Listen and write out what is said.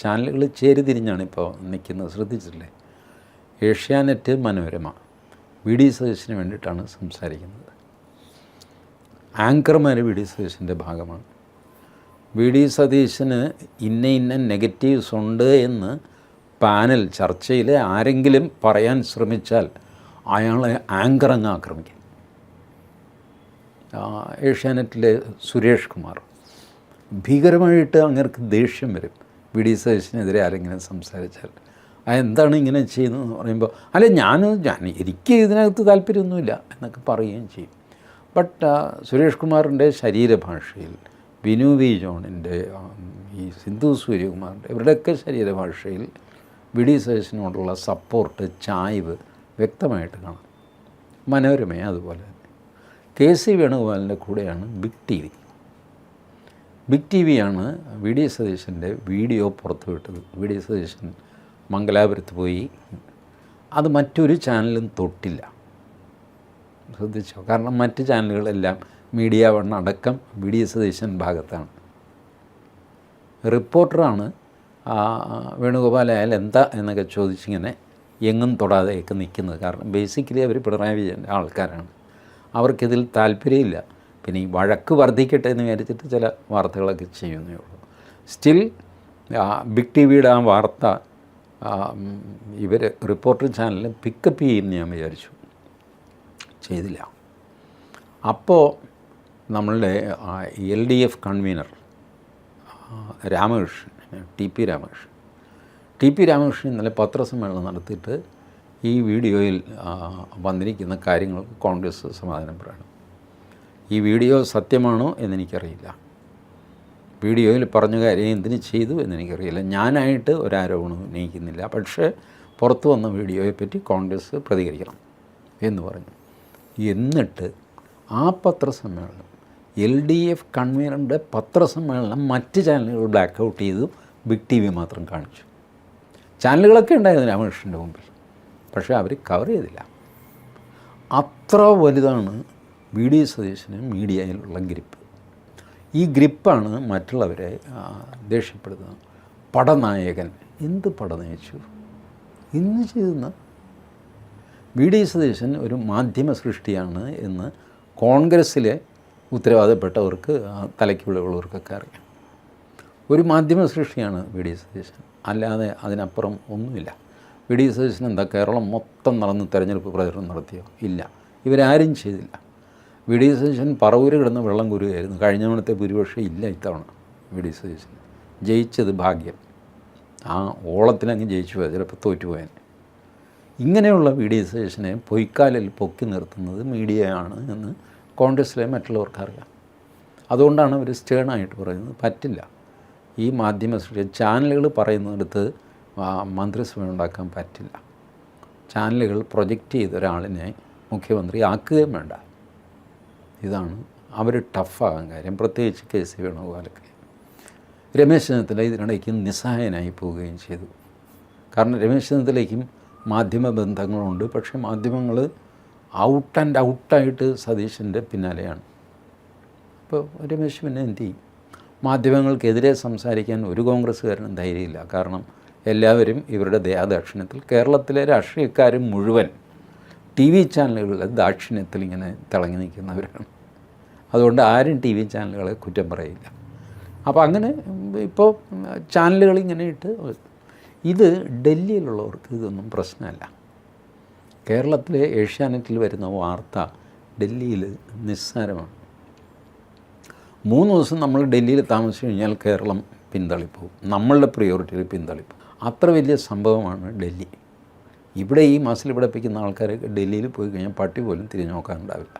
ചാനലുകൾ ചേരിതിരിഞ്ഞാണ് ഇപ്പോൾ നിൽക്കുന്നത്, ശ്രദ്ധിച്ചില്ലേ? ഏഷ്യാനെറ്റ്, മനോരമ വി ഡി സതീശന് വേണ്ടിയിട്ടാണ് സംസാരിക്കുന്നത്. ആങ്കർമാർ വി ഡി സതീശൻ്റെ ഭാഗമാണ്. വി ഡി സതീശന് ഇന്ന നെഗറ്റീവ്സ് ഉണ്ട് എന്ന് പാനൽ ചർച്ചയിൽ ആരെങ്കിലും പറയാൻ ശ്രമിച്ചാൽ അയാളെ ആങ്കർ അങ്ങ് ആക്രമിക്കും. ഏഷ്യാനെറ്റിലെ സുരേഷ് കുമാർ ഭീകരമായിട്ട് അങ്ങേർക്ക് ദേഷ്യം വരും വി ഡി സതീശനെതിരെ ആരെങ്കിലും സംസാരിച്ചാൽ. അതെന്താണ് ഇങ്ങനെ ചെയ്യുന്നതെന്ന് പറയുമ്പോൾ ഞാൻ എനിക്ക് ഇതിനകത്ത് താല്പര്യമൊന്നുമില്ല എന്നൊക്കെ പറയുകയും ചെയ്യും. ബട്ട് സുരേഷ് കുമാറിൻ്റെ ശരീരഭാഷയിൽ, വിനു വി ജോണിൻ്റെ, ഈ സിന്ധു സൂര്യകുമാറിൻ്റെ, ഇവരുടെയൊക്കെ ശരീരഭാഷയിൽ വി ഡി സതീശനോടുള്ള സപ്പോർട്ട്, ചായ്വ് വ്യക്തമായിട്ട് കാണാം. മനോരമയെ അതുപോലെ തന്നെ. കെ സി വേണുഗോപാലിൻ്റെ കൂടെയാണ് Big T V. Big T വിയാണ് വി ഡി സതീശൻ്റെ വീഡിയോ പുറത്തുവിട്ടത്. വി ഡി സതീശൻ മംഗലാപുരത്ത് പോയി, അത് മറ്റൊരു ചാനലും തൊട്ടില്ല. ശ്രദ്ധിച്ചോ? കാരണം മറ്റ് ചാനലുകളെല്ലാം മീഡിയ വൺ അടക്കം വി ഡി സതീശൻ ഭാഗത്താണ്. റിപ്പോർട്ടറാണ് വേണുഗോപാൽ അയാൾ എന്താ എന്നൊക്കെ ചോദിച്ചിങ്ങനെ എങ്ങും തൊടാതെയൊക്കെ നിൽക്കുന്നത്. കാരണം ബേസിക്കലി അവർ പിണറായി വിജയൻ്റെ ആൾക്കാരാണ്, അവർക്കിതിൽ താല്പര്യമില്ല. പിന്നെ ഈ വഴക്ക് വർദ്ധിക്കട്ടെ എന്ന് വിചാരിച്ചിട്ട് ചില വാർത്തകളൊക്കെ ചെയ്യുന്നേ ഉള്ളൂ. സ്റ്റിൽ ബിഗ് ടി വിയുടെ ആ വാർത്ത ഇവർ റിപ്പോർട്ടർ ചാനലിൽ പിക്കപ്പ് ചെയ്യുമെന്ന് ഞാൻ വിചാരിച്ചു, ചെയ്തില്ല. അപ്പോൾ നമ്മളുടെ LDF convener Ramakrishnan, T P Ramakrishnan ഇന്നലെ പത്രസമ്മേളനം നടത്തിയിട്ട് ഈ വീഡിയോയിൽ വന്നിരിക്കുന്ന കാര്യങ്ങൾക്ക് കോൺഗ്രസ് സമാധാനം പറയണം. ഈ വീഡിയോ സത്യമാണോ എന്നെനിക്കറിയില്ല, വീഡിയോയിൽ പറഞ്ഞ കാര്യം എന്തിനു ചെയ്തു എന്നെനിക്കറിയില്ല. ഞാനായിട്ട് ഒരാരോപണവും ഉന്നയിക്കുന്നില്ല, പക്ഷേ പുറത്തു വന്ന വീഡിയോയെപ്പറ്റി കോൺഗ്രസ് പ്രതികരിക്കണം എന്ന് പറഞ്ഞു. എന്നിട്ട് ആ പത്രസമ്മേളനം, LDF കൺവീനറിൻ്റെ പത്രസമ്മേളനം മറ്റ് ചാനലുകൾ ബ്ലാക്ക് ഔട്ട് ചെയ്തു, ബിഗ് ടി വി മാത്രം കാണിച്ചു. ചാനലുകളൊക്കെ ഉണ്ടായിരുന്നു രാമകൃഷ്ണൻ്റെ മുമ്പിൽ, പക്ഷേ അവർ കവർ ചെയ്തില്ല. അത്ര വലുതാണ് വി ഡി സതീശന് മീഡിയയിലുള്ള ഗ്രിപ്പ്. ഈ ഗ്രിപ്പാണ് മറ്റുള്ളവരെ ദേഷ്യപ്പെടുന്നത്. പടനായകൻ, എന്ത് പടനയിച്ചു ഇന്ന് ചെയ്യുന്ന വി ഡി സതീശൻ ഒരു മാധ്യമ സൃഷ്ടിയാണ് എന്ന് കോൺഗ്രസ്സിലെ ഉത്തരവാദപ്പെട്ടവർക്ക്, തലയ്ക്കുള്ളവർക്കൊക്കെ അറിയാം. ഒരു മാധ്യമ സൃഷ്ടിയാണ് വി ഡി സതീശൻ, അല്ലാതെ അതിനപ്പുറം ഒന്നുമില്ല. വി ഡി സതീശൻ എന്താ കേരളം മൊത്തം നടന്ന് തെരഞ്ഞെടുപ്പ് പ്രചരണം നടത്തിയോ? ഇല്ല, ഇവരാരും ചെയ്തില്ല. വി ഡി സതീശൻ പറവൂര് കിടന്ന് വെള്ളം കുരുകയായിരുന്നു. കഴിഞ്ഞ തവണത്തെ ഭൂരിപക്ഷം ഇല്ല ഇത്തവണ വി ഡി സതീശൻ. ജയിച്ചത് ഭാഗ്യം, ആ ഓളത്തിലങ്ങ് ജയിച്ചു പോയത്, ചിലപ്പോൾ തോറ്റുപോയാൻ. ഇങ്ങനെയുള്ള വി ഡി സതീശനെ പൊയ്ക്കാലിൽ പൊക്കി നിർത്തുന്നത് മീഡിയയാണ് എന്ന് കോൺഗ്രസ്സിലെ മറ്റുള്ളവർക്കറിയാം. അതുകൊണ്ടാണ് അവർ സ്റ്റേണായിട്ട് പറയുന്നത് പറ്റില്ല, ഈ മാധ്യമ സൃഷ്ടി ചാനലുകൾ പറയുന്നിടത്ത് മന്ത്രിസഭ ഉണ്ടാക്കാൻ പറ്റില്ല. ചാനലുകൾ പ്രൊജക്റ്റ് ചെയ്ത ഒരാളിനെ മുഖ്യമന്ത്രി ആക്കുകയും വേണ്ട. ഇതാണ് അവർ ടഫാകാൻ കാര്യം, പ്രത്യേകിച്ച് കെ സി വേണുഗോപാലൊക്കെ. രമേശ് ചെന്നിത്തല ഇതിനിടയ്ക്ക് നിസ്സഹായനായി പോവുകയും ചെയ്തു. കാരണം രമേശ് ചെന്നിത്തലയ്ക്കും മാധ്യമ ബന്ധങ്ങളുണ്ട്, പക്ഷേ മാധ്യമങ്ങൾ ഔട്ട് ആൻഡ് ഔട്ടായിട്ട് സതീശൻ്റെ പിന്നാലെയാണ്. അപ്പോൾ രമേശ് പിന്നെ എന്ത് ചെയ്യും? മാധ്യമങ്ങൾക്കെതിരെ സംസാരിക്കാൻ ഒരു കോൺഗ്രസ്സുകാരനും ധൈര്യമില്ല. കാരണം എല്ലാവരും ഇവരുടെ ദയാദാക്ഷിണ്യത്തിൽ, കേരളത്തിലെ രാഷ്ട്രീയക്കാരും മുഴുവൻ ടി വി ചാനലുകളിലെ ദാക്ഷിണ്യത്തിൽ ഇങ്ങനെ തിളങ്ങി നിൽക്കുന്നവരാണ്. അതുകൊണ്ട് ആരും ടി വി ചാനലുകളെ കുറ്റം പറയില്ല. അപ്പോൾ അങ്ങനെ ഇപ്പോൾ ചാനലുകൾ ഇങ്ങനെ ഇട്ട്, ഇത് ഡൽഹിയിലുള്ളവർക്ക് ഇതൊന്നും പ്രശ്നമല്ല. കേരളത്തിലെ ഏഷ്യാനെറ്റിൽ വരുന്ന വാർത്ത ഡൽഹിയിൽ നിസ്സാരമാണ്. 3 ദിവസം നമ്മൾ ഡൽഹിയിൽ താമസിച്ച് കഴിഞ്ഞാൽ കേരളം പിന്തള്ളിപ്പോവും, നമ്മളുടെ പ്രിയോറിറ്റിയിൽ പിന്തള്ളിപ്പോവും. അത്ര വലിയ സംഭവമാണ് ഡൽഹി. ഇവിടെ ഈ മസിൽ പിടിപ്പിക്കുന്ന ആൾക്കാരൊക്കെ ഡൽഹിയിൽ പോയി കഴിഞ്ഞാൽ പട്ടി പോലും തിരിഞ്ഞു നോക്കാനുണ്ടാവില്ല.